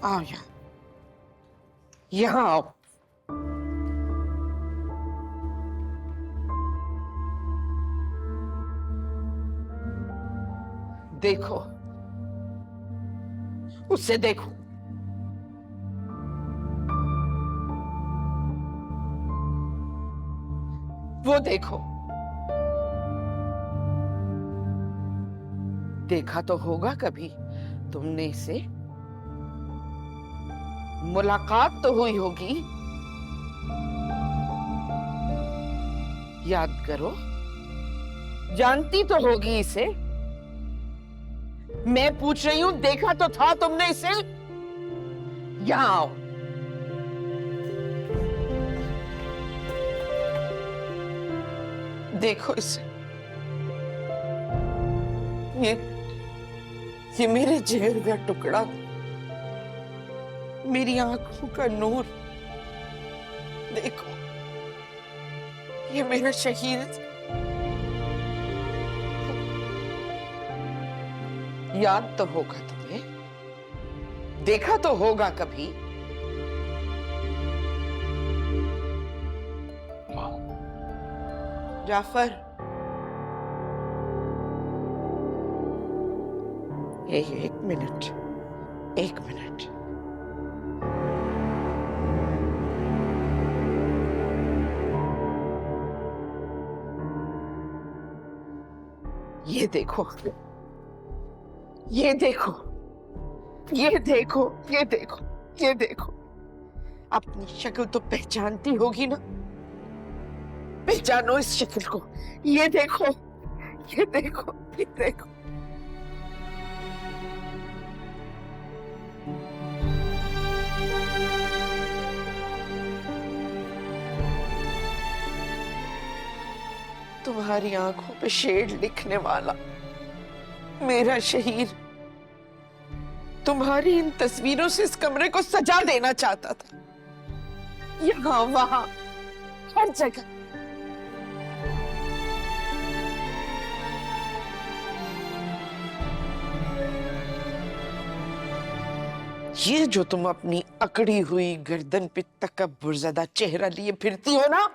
आओ यहाँ आओ। देखो, उससे देखो। वो देखो। देखा तो होगा कभी तुमने इसे, मुलाकात तो हुई होगी। याद करो, जानती तो होगी इसे। मैं पूछ रही हूं, देखा तो था तुमने इसे? यहां आओ। देखो इसे। ये मेरे जिगर का टुकड़ा, मेरी आंखों का नूर। देखो, ये मेरा शहीद। याद तो होगा तुम्हें, देखा तो होगा कभी। जाफर, एक मिनट, एक मिनट। ये देखो, ये देखो, ये देखो, ये देखो, ये देखो। अपनी शक्ल तो पहचानती होगी ना? पहचानो इस शक्ल को। ये देखो, ये देखो, ये देखो। तुम्हारी आंखों पे शेड लिखने वाला मेरा शहीद तुम्हारी इन तस्वीरों से इस कमरे को सजा देना चाहता था। यहाँ वहां हर जगह। ये जो तुम अपनी अकड़ी हुई गर्दन पे तकब्बुरज़दा चेहरा लिए फिरती हो ना,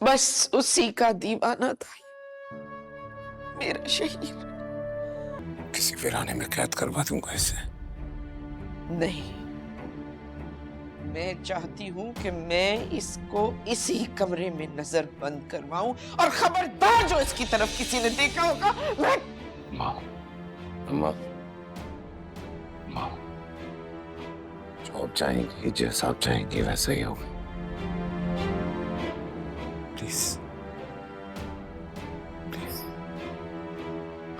बस उसी का दीवाना था मेरा शहीद। किसी वीराने में कैद करवा दूंगा इसे। नहीं, मैं चाहती हूं कि मैं इसको इसी कमरे में नजर बंद करवाऊं, और खबरदार जो इसकी तरफ किसी ने देखा होगा, मैं। माँ, अम्मा, माँ, जो आप चाहेंगी, जैसा आप चाहेंगी वैसा ही होगा। प्लीज, प्लीज,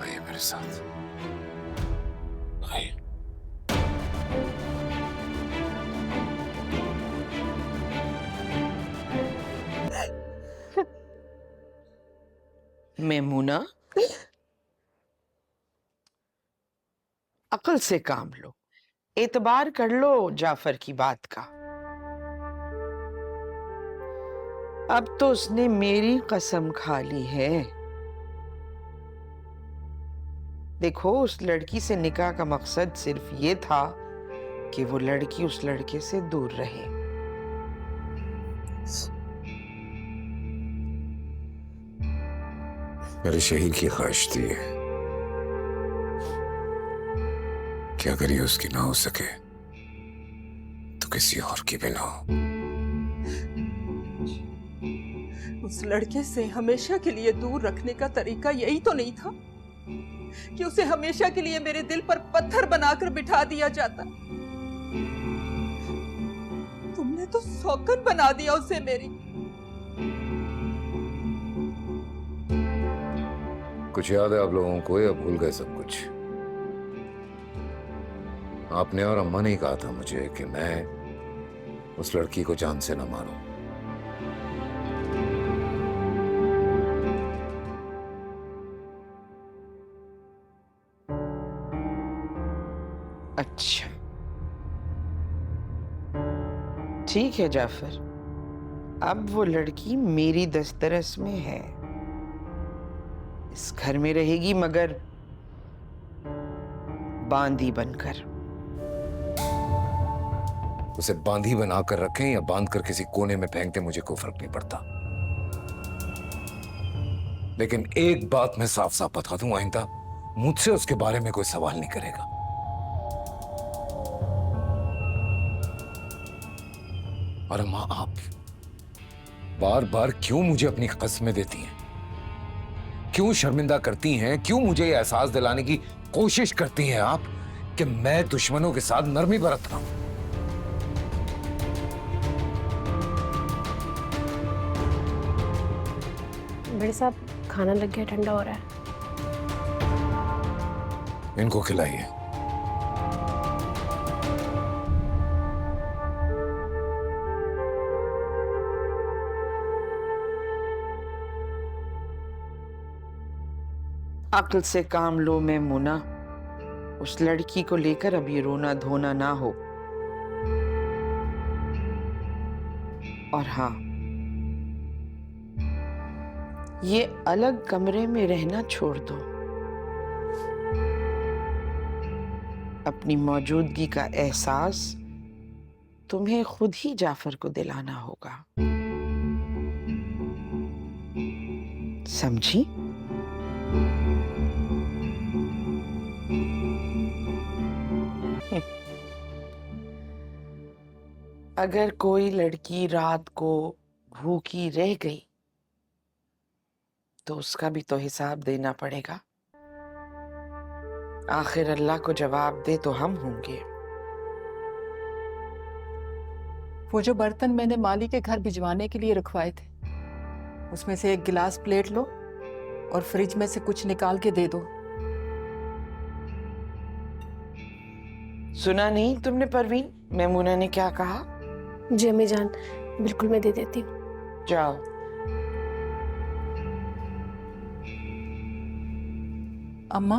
आइए मेरे साथ, आइए। मेमुना, अकल से काम लो, एतबार कर लो जाफर की बात का। अब तो उसने मेरी कसम खा ली है। देखो, उस लड़की से निकाह का मकसद सिर्फ ये था कि वो लड़की उस लड़के से दूर रहे। मेरे शहीद की ख्वाहिश थी कि अगर ये उसकी ना हो सके तो किसी और की भी ना हो। उस लड़के से हमेशा के लिए दूर रखने का तरीका यही तो नहीं था कि उसे हमेशा के लिए मेरे दिल पर पत्थर बनाकर बिठा दिया जाता। तुमने तो सौगंध बना दिया उसे मेरी। कुछ याद है आप लोगों को या भूल गए सब कुछ? आपने और अम्मा ने कहा था मुझे कि मैं उस लड़की को जान से न मारूं। अच्छा, ठीक है जाफर, अब वो लड़की मेरी दस्तरस में है, इस घर में रहेगी, मगर बांदी बनकर। उसे बांधी बनाकर रखें या बांध कर किसी कोने में फेंक दें, मुझे कोई फर्क नहीं पड़ता। लेकिन एक बात मैं साफ साफ बता दूं, आइंदा मुझसे उसके बारे में कोई सवाल नहीं करेगा। और मां, आप बार बार क्यों मुझे अपनी कसमें देती हैं? क्यों शर्मिंदा करती हैं? क्यों मुझे यह एहसास दिलाने की कोशिश करती हैं आप कि मैं दुश्मनों के साथ नरमी बरत रहा हूं? बड़े साहब, खाना लग गया, ठंडा हो रहा है। इनको खिलाइए। अक्ल से काम लो मैमुना, उस लड़की को लेकर अब ये रोना धोना ना हो। और हाँ, ये अलग कमरे में रहना छोड़ दो। अपनी मौजूदगी का एहसास तुम्हें खुद ही जाफर को दिलाना होगा, समझी? अगर कोई लड़की रात को भूखी रह गई तो उसका भी तो हिसाब देना पड़ेगा। आखिर अल्लाह को जवाब दे तो हम होंगे। वो जो बर्तन मैंने माली के घर भिजवाने के लिए रखवाए थे, उसमें से एक गिलास प्लेट लो और फ्रिज में से कुछ निकाल के दे दो। सुना नहीं तुमने परवीन, मैमुना ने क्या कहा? जी अम्मी जान, बिल्कुल मैं दे देती हूँ। जाओ। अम्मा,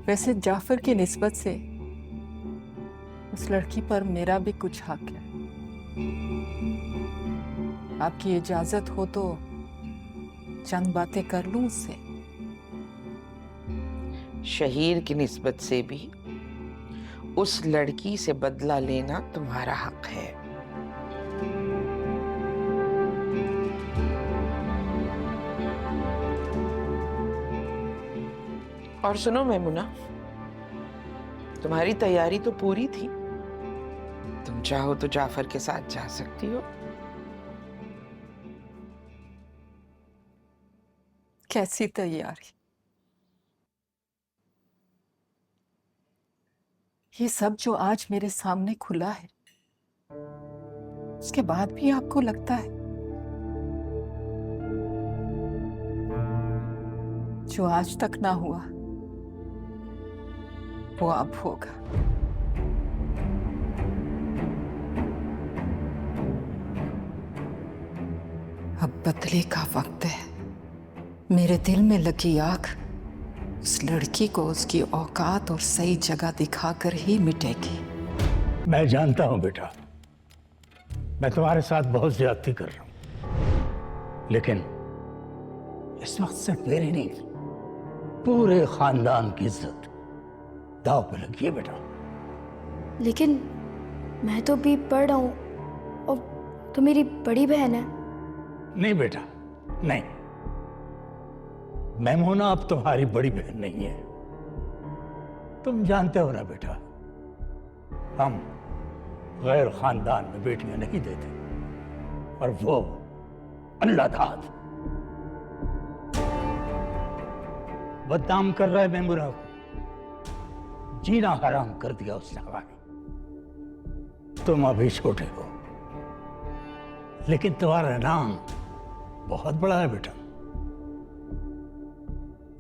वैसे जाफर की निस्बत से उस लड़की पर मेरा भी कुछ हक है। आपकी इजाजत हो तो चंद बातें कर लूं उससे। शहीर की निस्बत से भी उस लड़की से बदला लेना तुम्हारा हक है। और सुनो मैमुना, तुम्हारी तैयारी तो पूरी थी। तुम चाहो तो जाफर के साथ जा सकती हो। कैसी तैयारी? ये सब जो आज मेरे सामने खुला है, उसके बाद भी आपको लगता है जो आज तक ना हुआ वो अब होगा? अब बदले का वक्त है। मेरे दिल में लगी आग उस लड़की को उसकी औकात और सही जगह दिखाकर ही मिटेगी। मैं जानता हूं बेटा, मैं तुम्हारे साथ बहुत ज्यादती कर रहा हूं, लेकिन इस वक्त सिर्फ मेरी नहीं, पूरे खानदान की इज्जत दांव पे लगी है बेटा। लेकिन मैं तो भी पढ़ रहा हूँ और तो मेरी बड़ी बहन है। नहीं बेटा, नहीं, मैमूना अब तुम्हारी बड़ी बहन नहीं है। तुम जानते हो ना बेटा, हम गैर खानदान में बेटियां नहीं देते, और वो अल्लाह दाद बदनाम कर रहा है मैमूना को। जीना हराम कर दिया उसने हमारा। तुम अभी छोटे हो, लेकिन तुम्हारा नाम बहुत बड़ा है बेटा।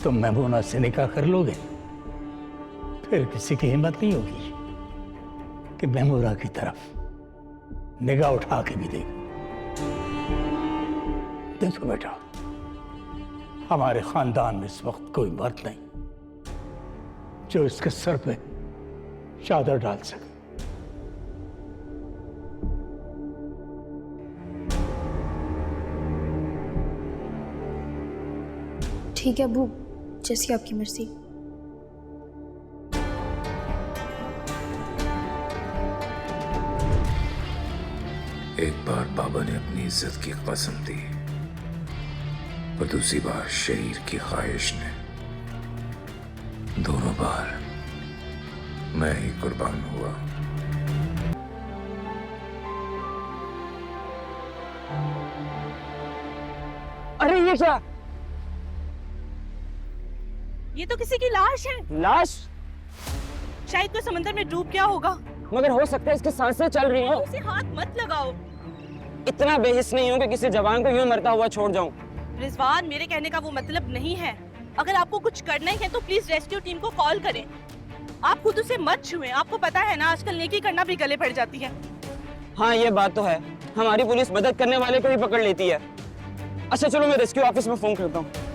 तुम मैमूना से निकाह कर लोगे, फिर किसी की हिम्मत नहीं होगी कि मैमूना की तरफ निगाह उठा के भी देगा। देखो बेटा, हमारे खानदान में इस वक्त कोई मर्द नहीं जो इसके सर पे चादर डाल सके। ठीक है अबू, जैसी आपकी मर्जी। एक बार बाबा ने अपनी इज्जत की कसम दी, और दूसरी बार शरीर की ख्वाहिश ने। दोनों बार मैं ही कुर्बान हुआ। अरे ये क्या? ये तो किसी की लाश है। लाश? शायद कोई समंदर में डूब गया होगा। मगर हो सकता है इसकी सांसें चल रही हो। उसे हाथ मत लगाओ। इतना बेहिस नहीं हूँ कि किसी जवान को यूं मरता हुआ छोड़ जाऊं। रिजवान, मेरे कहने का वो मतलब नहीं है। अगर आपको कुछ करना ही है तो प्लीज रेस्क्यू टीम को कॉल करें। आप खुद उसे मत छुएं। आपको पता है ना, आजकल नेकी करना भी गले पड़ जाती है। हाँ ये बात तो है, हमारी पुलिस मदद करने वाले को भी पकड़ लेती है। अच्छा चलो मैं रेस्क्यू ऑफिस में फोन करता हूँ।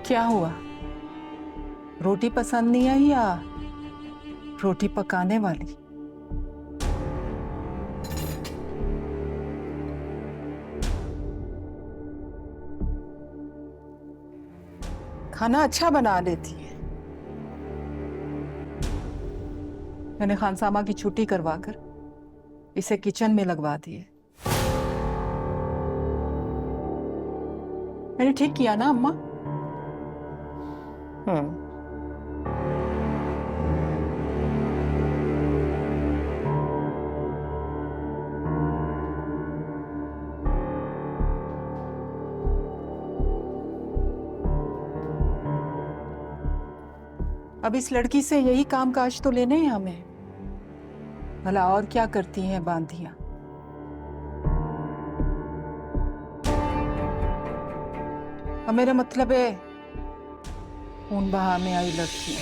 क्या हुआ? रोटी पसंद नहीं आई या रोटी पकाने वाली? खाना अच्छा बना लेती है। मैंने खानसामा की छुट्टी करवाकर इसे किचन में लगवा दी है। मैंने ठीक किया ना अम्मा? अब इस लड़की से यही काम काज तो लेने हैं हमें। भला और क्या करती हैं बांधियां? अब मेरा मतलब है खून बहाने आई लड़की।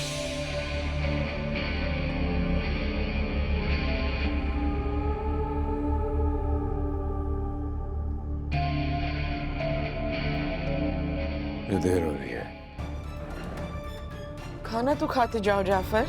ये देर हो रही है। खाना तो खाते जाओ जाफर।